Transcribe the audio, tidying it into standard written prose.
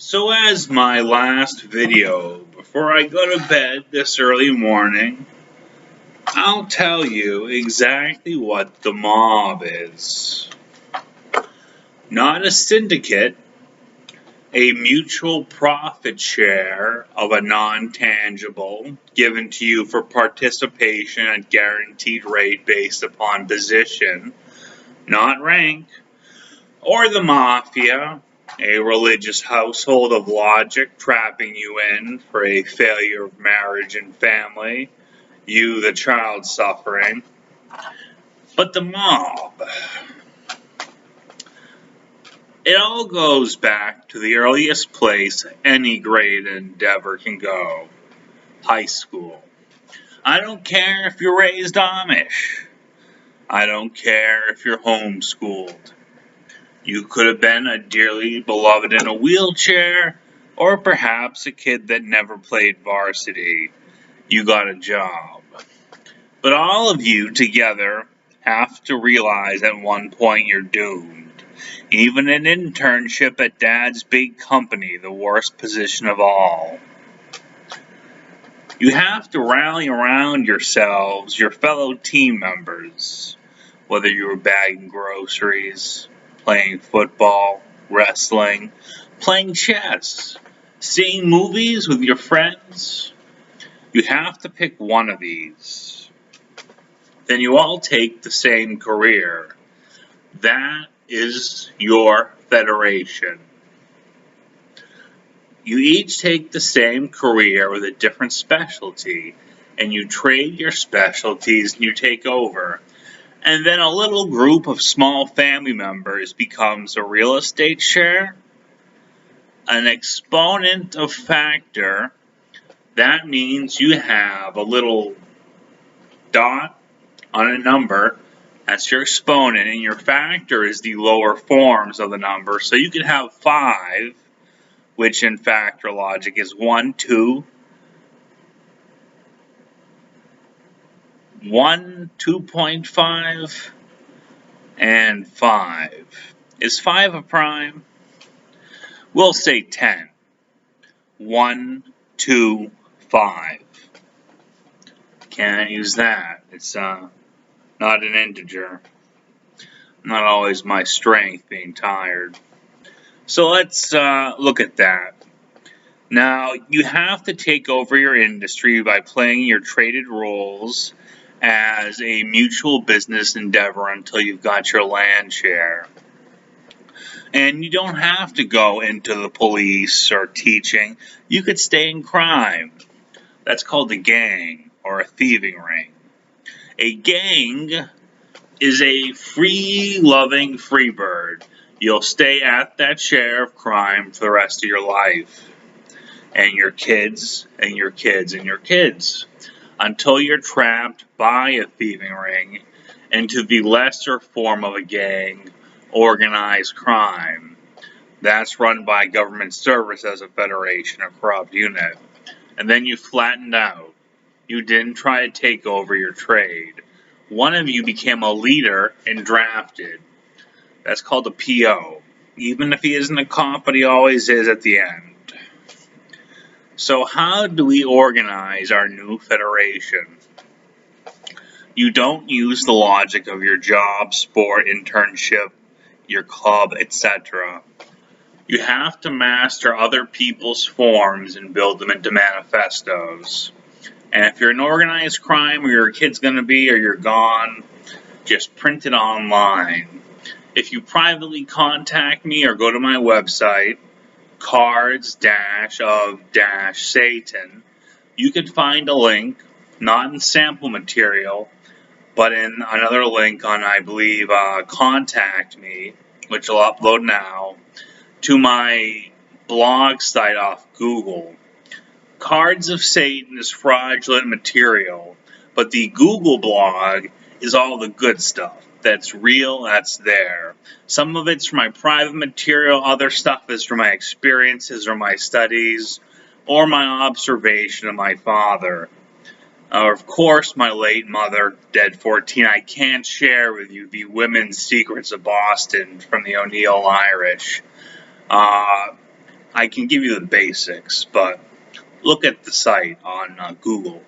So as my last video, before I go to bed this early morning, I'll tell you exactly what the mob is. Not a syndicate, a mutual profit share of a non-tangible given to you for participation at guaranteed rate based upon position, not rank, or the mafia, a religious household of logic trapping you in for a failure of marriage and family, you the child suffering. But the mob, it all goes back to the earliest place any great endeavor can go, high school. I don't care if you're raised Amish. I don't care if you're homeschooled. You could have been a dearly beloved in a wheelchair, or perhaps a kid that never played varsity. You got a job. But all of you together have to realize at one point you're doomed. Even an internship at Dad's big company, the worst position of all. You have to rally around yourselves, your fellow team members, whether you were bagging groceries, playing football, wrestling, playing chess, seeing movies with your friends. You have to pick one of these. Then you all take the same career. That is your federation. You each take the same career with a different specialty, and you trade your specialties and you take over. And then a little group of small family members becomes a real estate share, an exponent of factor. That means you have a little dot on a number. That's your exponent, and your factor is the lower forms of the number. So you can have 5, which in factor logic is 1, 2, 1, 2.5, and 5. Is 5 a prime? We'll say 10. 1, 2, 5. Can't use that. It's not an integer. Not always my strength being tired. So let's look at that. Now, you have to take over your industry by playing your traded roles as a mutual business endeavor until you've got your land share. And you don't have to go into the police or teaching. You could stay in crime. That's called a gang or a thieving ring. A gang is a free-loving free bird. You'll stay at that share of crime for the rest of your life. And your kids, and your kids, and your kids. Until you're trapped by a thieving ring into the lesser form of a gang, organized crime. That's run by government service as a federation, a corrupt unit. And then you flattened out. You didn't try to take over your trade. One of you became a leader and drafted. That's called a PO. Even if he isn't a cop, but he always is at the end. So how do we organize our new federation? You don't use the logic of your job, sport, internship, your club, etc. You have to master other people's forms and build them into manifestos. And if you're an organized crime, or your kid's going to be, or you're gone, just print it online. If you privately contact me or go to my website, cards-of-Satan, you can find a link, not in sample material, but in another link on, I believe, Contact Me, which I'll upload now, to my blog site off Google. Cards of Satan is fraudulent material, but the Google blog is all the good stuff. That's real, that's there. Some of it's from my private material, other stuff is from my experiences or my studies, or my observation of my father. Of course, my late mother, dead 14, I can't share with you the women's secrets of Boston from the O'Neill Irish. I I can give you the basics, but look at the site on Google.